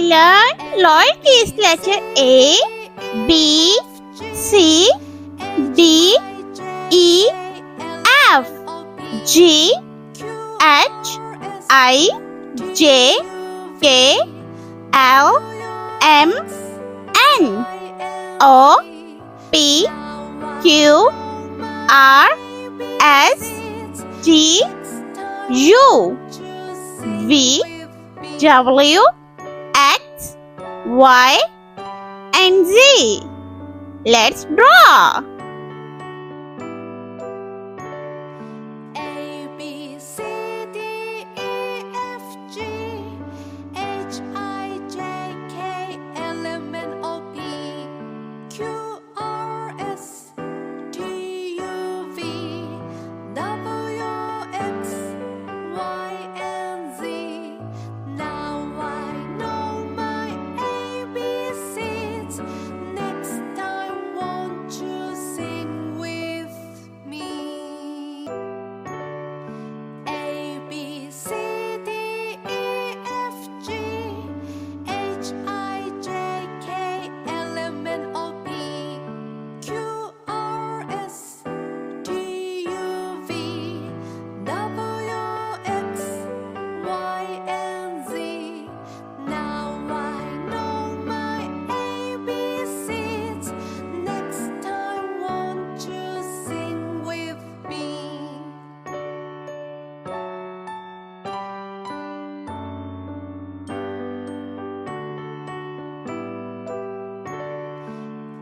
learned lowercase letter A, B, C, D, E, F, G, H, I, J, K, L, M, N, O, P, Q, R, S, T, U, V, W, X, Y, and Z. Let's draw. A, B, C, D, E, F, G, H, I, J, K, L, M, N, O, P, Q, R, S, T, U, V, W, X, Y, and Z. Now I know my ABCs. Next time, won't you sing with me? A, B, C, D, E, F, G, H, I, J, K, L, M, N, O, P, Q, R, S, T, U, V, W, X, Y, and Z. Now I know my ABCs. Next time, won't you sing with me?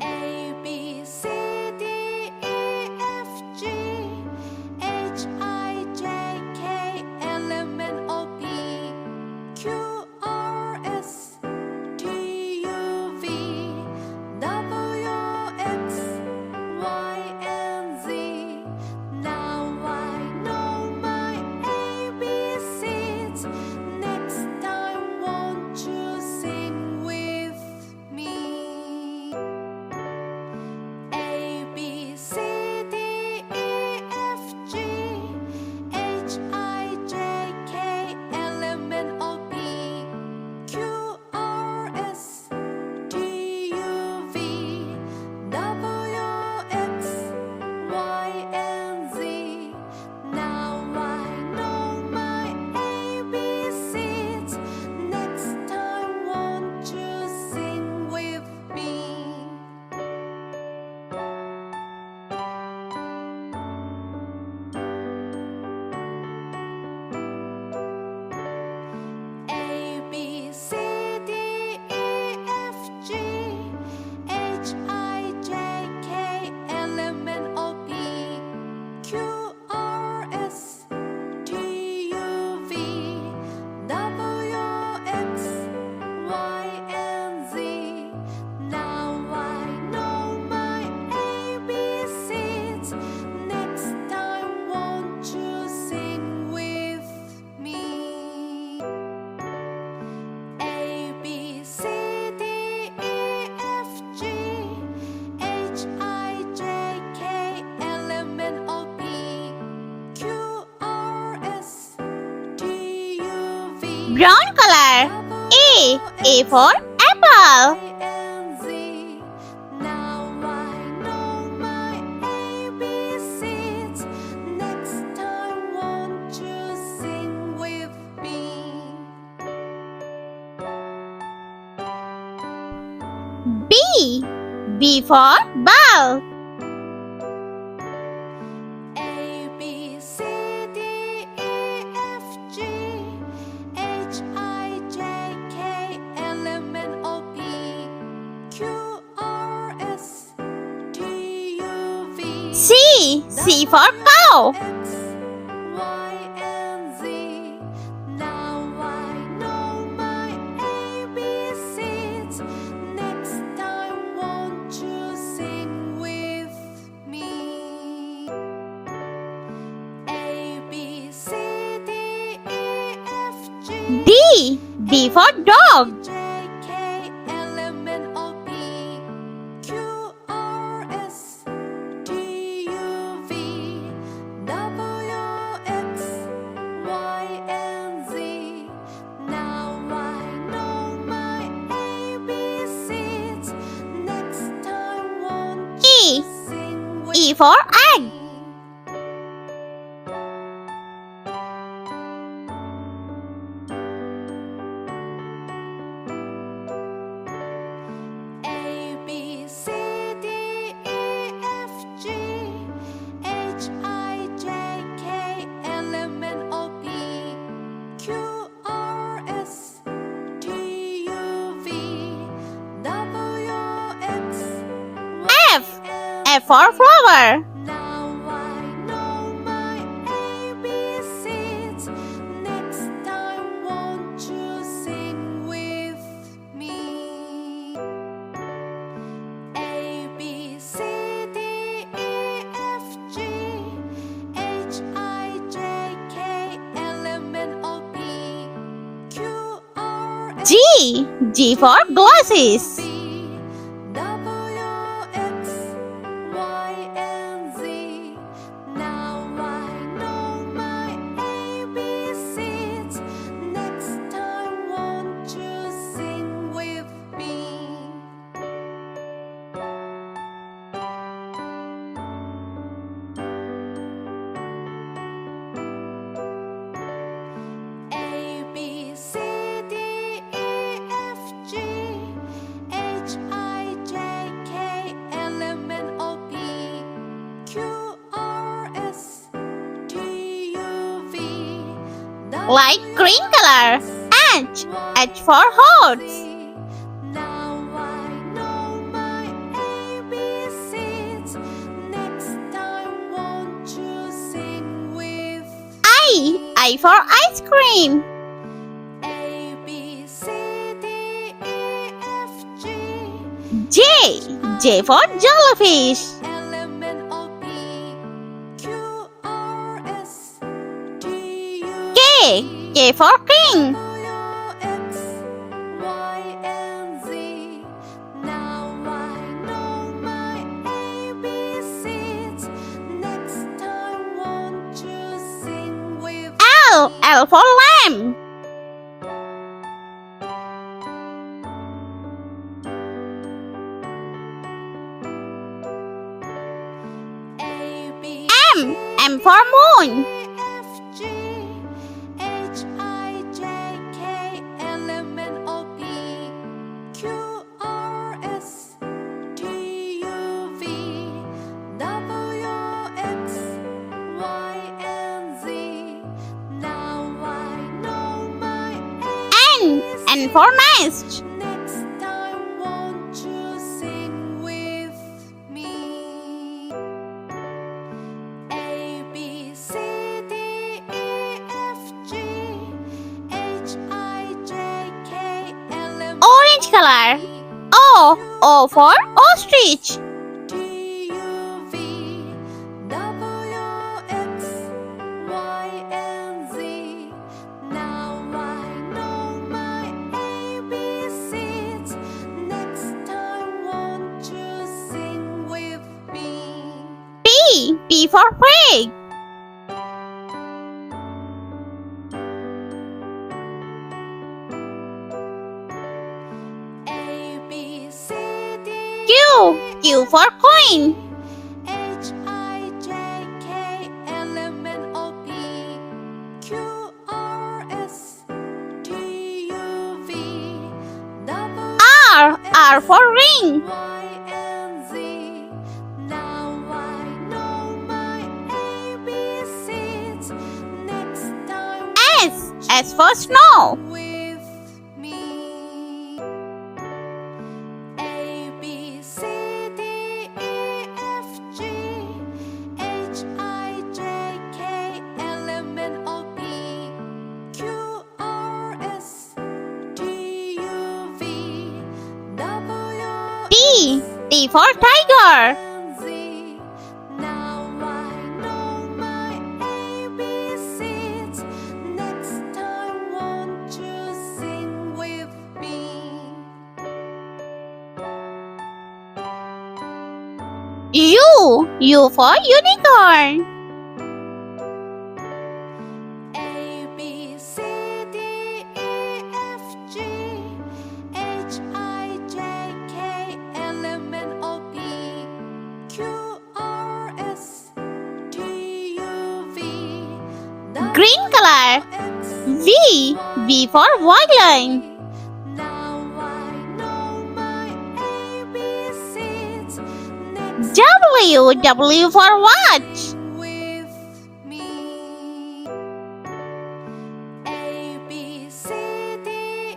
A, B, C, D, E, F, G, H, I, J, K, L, M, N, O, P, Q, R, S, T, U, V, W, X, Y, and Z. Now I know my ABCs. Next time, won't you sing with me? A, B, C, D, E, F, G, H, I, J, K, L, M, N, O, P, Q, R, S, T, U, V, W, X, Y, and Z. Now I know my ABCs. Next time, won't you sing with me? A, B, C, D, E, F, G, H, I, J, K, L, M, N, O, P, Q, R, S, T, U, V, W, X, Y, and Z. Now I know my ABCs. Next time, won't you sing with me? A, B, C, D, E, F, G, H, I, J, K, L, M, N, O, P, Q, R, S, T, U, V, Brown color. A for apple. Y, and Z. Now I know my ABCs. Next time, won't you sing with me? B. B for ball. A, B, C, D, E, F, G, H, I, J, K, L, M, N, O, P, Q, R, S, T, U, V, C. C for cow. X, Y, and Z. Now I know my ABCs. Next time, won't you sing with me? A, B, C, D, E, F, G, D. D for dog. J, K, L, M, N, O, P, Q, R, S, T, U, V, W, X, Y, and Z. Now I know my E for egg. A B C D E F G H I J K L M N O P Q R S T U V W X F. F for flower. Now I know my ABCs. Next time, won't you sing with me? A B C D E F G H I J K L M N O P Q R S G. G for glasses. B W X Y and Z. Now I know my ABCs. Next time, won't you sing with me? A B C D E F G H I J K L M N O P Q R S T U V Like green color. H. H for horse. Now I know my ABCs. Next time, won't you sing with I for ice cream. A B C D E F G J. J for jellyfish. L M N O P Q R S T U K. K for king. W X Y and Z. Now I know my ABCs. Next time, won't you sing with L. L for lamb. A B M. M for moon. F G H I J K L M N O P Q R S T U V W X Y and Z. Now I know my N. N for nest. Next time, won't you sing with me? A B C D E F G H I J K L M Orange color. O. O for ostrich. T U V W X Y and Z. Now I know my ABCs. Next time, won't you sing with me? P. P for pig. A B C D Q. Q for queen. H I J K L M N O P Q R S T U V W R. R for ring. Y and Z. Now I know my ABCs. Next time, S. S for snow. with me. A B C D E F G H I J K L M N O P Q R S T U V W T. T for tiger. and Z. Now I know my ABCs. Next time, won't you sing with me? U. U for unicorn. A B C D E F G H I J K L M N O P Q R Green color. V. V for violin. Now I know my ABCs. Next W. W for watch. with me. A B C D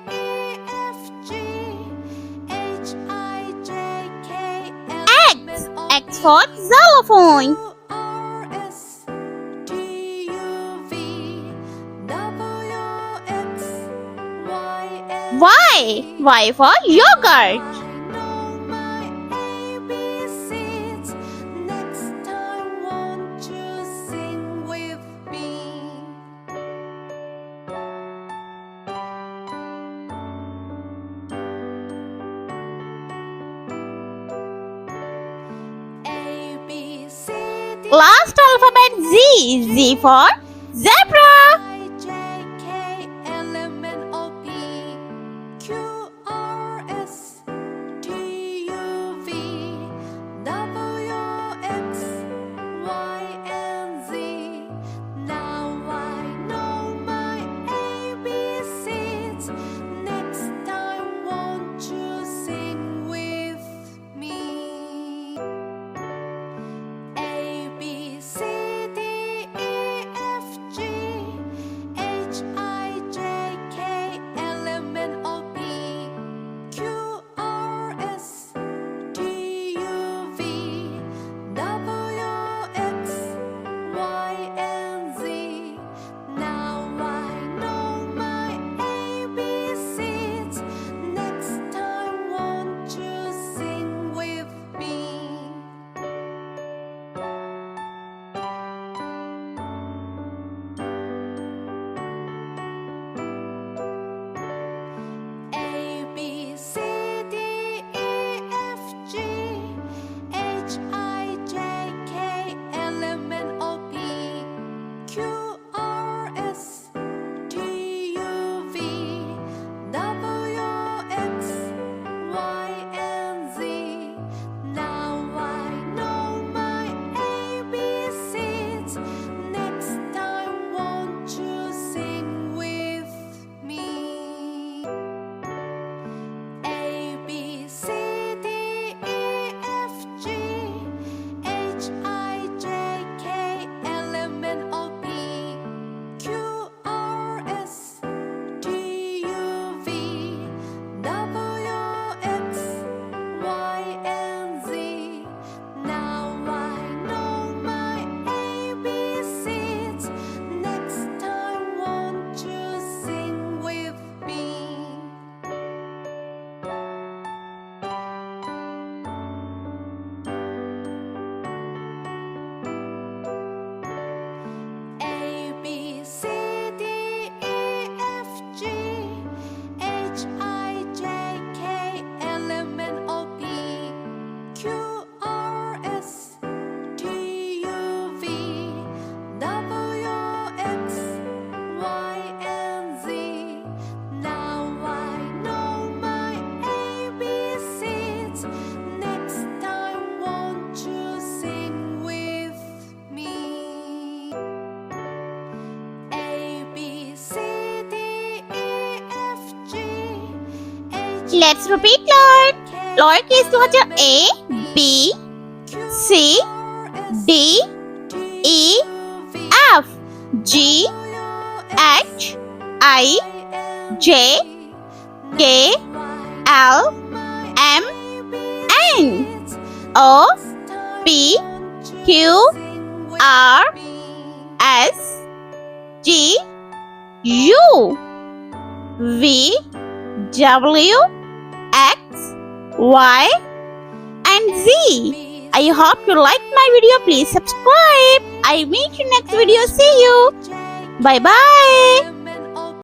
E F G H I J K L X. X for xylophone. R S T U V W X Y and Y. Y for yogurt. I know my ABCs. Next time, won't you sing with me? A B C D Last alphabet Z. Z for zebra. I J K L M N O P Q R S T U V W X Y and Z. Now I know my ABCs. Next time, won't you sing with me? A B C D E F G H I J K L M N O P Q R S T U V W X Y and Z. Now I know my ABCs. Next time, won't you sing with me? A B C D E F G H I J K L M N O P Q R S T U V W X Y and Z. Now I know my ABCs. Next time, won't you sing with me? A B C D E F G H I J K L M N O P Q R S T U V W X Y and Z. Now I know my ABCs. Next time, won't you sing with me? A B C D E F G H I J K L M N O P Q R S T U V W X Y and Z. Now I know my ABCs. Next time, won't you sing with me? A B C D E F G H Let's repeat, Lord. Lord keys to have A, B, C, D, E, F, G, H, I, J, K, L, M, N, O, P, Q, R, S, T, U, V, W, X, Y, and Z. I hope you liked my video. Please subscribe. I meet you next video. See you. Bye bye.